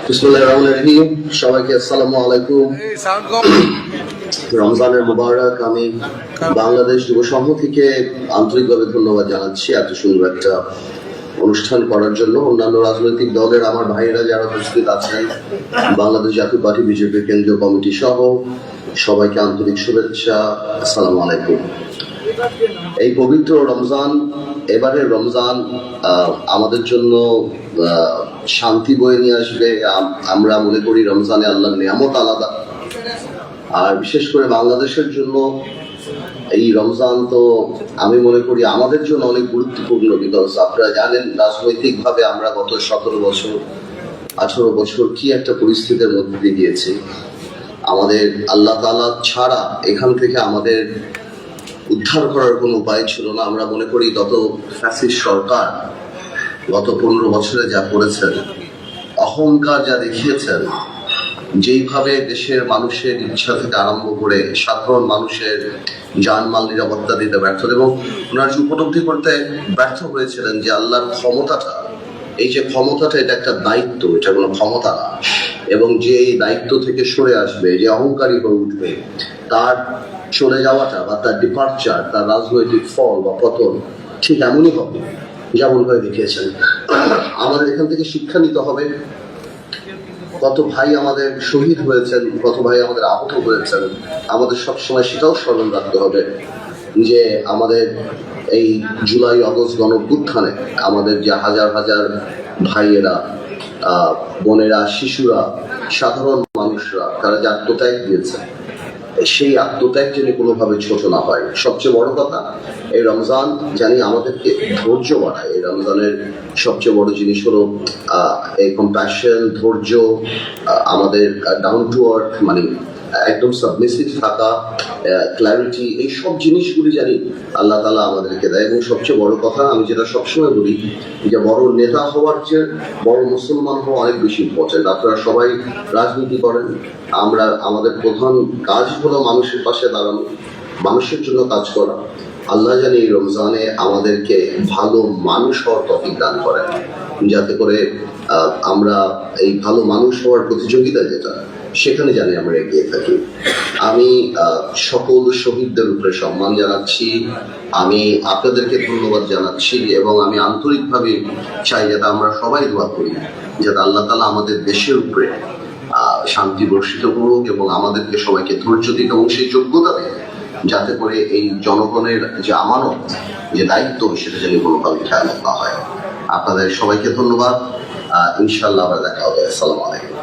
বিসমিল্লাহির রহমানির রহিম। সবাইকে আসসালামু আলাইকুম। রমজানের মুবারক। আমি বাংলাদেশ যুব সংঘ থেকে আন্তরিকভাবে ধন্যবাদ জানাচ্ছি এত সুন্দর একটা অনুষ্ঠান করার জন্য। অন্যান্য রাজনৈতিক দলের আমার ভাইয়েরা যারা উপস্থিত আছেন, বাংলাদেশ জাতীয় পার্টি বিজেপির কেন্দ্রীয় কমিটি সহ সবাইকে আন্তরিক শুভেচ্ছা, আসসালামু আলাইকুম। এই পবিত্র রমজান, এবারের রমজান আমাদের জন্য শান্তি বয়ে নিয়ে আসবে। আমরা মনে করি রমজানে আল্লাহর নিয়ামত আলাদা, আর বিশেষ করে বাংলাদেশের জন্য এই রমজান তো আমি মনে করি আমাদের জন্য অনেক গুরুত্বপূর্ণ। বিকজ আপনারা জানেন রাজনৈতিকভাবে আমরা গত 17 বছর 18 বছর কি একটা পরিস্থিতির মধ্যে দিয়ে গিয়েছি। আমাদের আল্লাহ তাআলা ছাড়া এখান থেকে আমাদের উদ্ধার করার কোনো উপায় ছিল না। আমরা মনে করি গত ফ্যাসিস্ট সরকার গত 15 বছরে যা করেছেন, অহংকার যা দেখিয়েছেন, যেইভাবে দেশের মানুষের ইচ্ছা থেকে আরম্ভ করে সাধারণ মানুষের জানমাল নিরাপত্তা দিতে ব্যর্থ, এবং ওনারা উপলব্ধি করতে ব্যর্থ হয়েছিলেন যে আল্লাহর ক্ষমতাটা, এই যে ক্ষমতাটা এটা একটা দায়িত্ব, এটা কোনো ক্ষমতা না। এবং যে এই দায়িত্ব থেকে সরে আসবে, যে অহংকারী হয়ে উঠবে, তার চলে যাওয়াটা বা তার ডিপার্চার, তার রাজনৈতিক ফল বা পতন ঠিক এমনই হবে যেমন ভাবে দেখিয়েছেন। আমাদের এখান থেকে শিক্ষা নিতে হবে। কত ভাই আমাদের শহীদ হয়েছেন, কত ভাই আমাদের আহত হয়েছেন, আমাদের সবসময় সেটাও স্মরণ রাখতে হবে যে আমাদের এই জুলাই আগস্ট গণঅভ্যুত্থানে আমাদের যে হাজার হাজার ভাইয়েরা, বোনেরা, শিশুরা, সাধারণ মানুষরা, তারা যে আত্মত্যাগ দিয়েছে, সেই আত্মত্যাগ যেন কোনোভাবে ছোট না হয়। সবচেয়ে বড় কথা, এই রমজান জানি আমাদেরকে ধৈর্য বাড়ায়। এই রমজানের সবচেয়ে বড় জিনিস হলো এই কম্প্যাশন, ধৈর্য, আমাদের ডাউন টু আর্থ, মানে একদম সাবমিসিভ থাকা, ক্ল্যারিটি, এই সব জিনিসগুলি জানি আল্লাহ তাআলা আমাদেরকে দেয়। এবং সবচেয়ে বড় কথা, আমি যেটা সবসময় বলি, যে বড় নেতা হওয়ার চেয়ে বড় মুসলমান হওয়া অনেক বেশি ইম্পর্টেন্ট। আপনারা সবাই রাজনীতি করেন, আমাদের প্রধান কাজ হলো মানুষের পাশে দাঁড়ানো, মানুষের জন্য কাজ করা। আল্লাহ জানি এই রমজানে আমাদেরকে ভালো মানুষ হওয়ার তৌফিক দান করেন, যাতে করে আমরা এই ভালো মানুষ হওয়ার প্রতিযোগিতা যেটা, সেখানে জানি আমরা এগিয়ে থাকি। আমি সকল শহীদদের উপরে সম্মান জানাচ্ছি, আমি আপনাদেরকে ধন্যবাদ জানাচ্ছি, এবং আমি আন্তরিকভাবে চাই যাতে আমরা সবাই দোয়া করি যাতে আল্লাহ তাআলা আমাদের দেশের উপরে শান্তি বর্ষিত করুক এবং আমাদেরকে সবাইকে ধৈর্য দিক এবং সেই যোগ্যতা দেয়, যাতে করে এই জনগণের যে আমানত, যে দায়িত্ব, সেটা যেন কোনোভাবে খেয়াল না হয়। আপনাদের সবাইকে ধন্যবাদ। ইনশাআল্লাহ আবার দেখা হবে। আসসালামু আলাইকুম।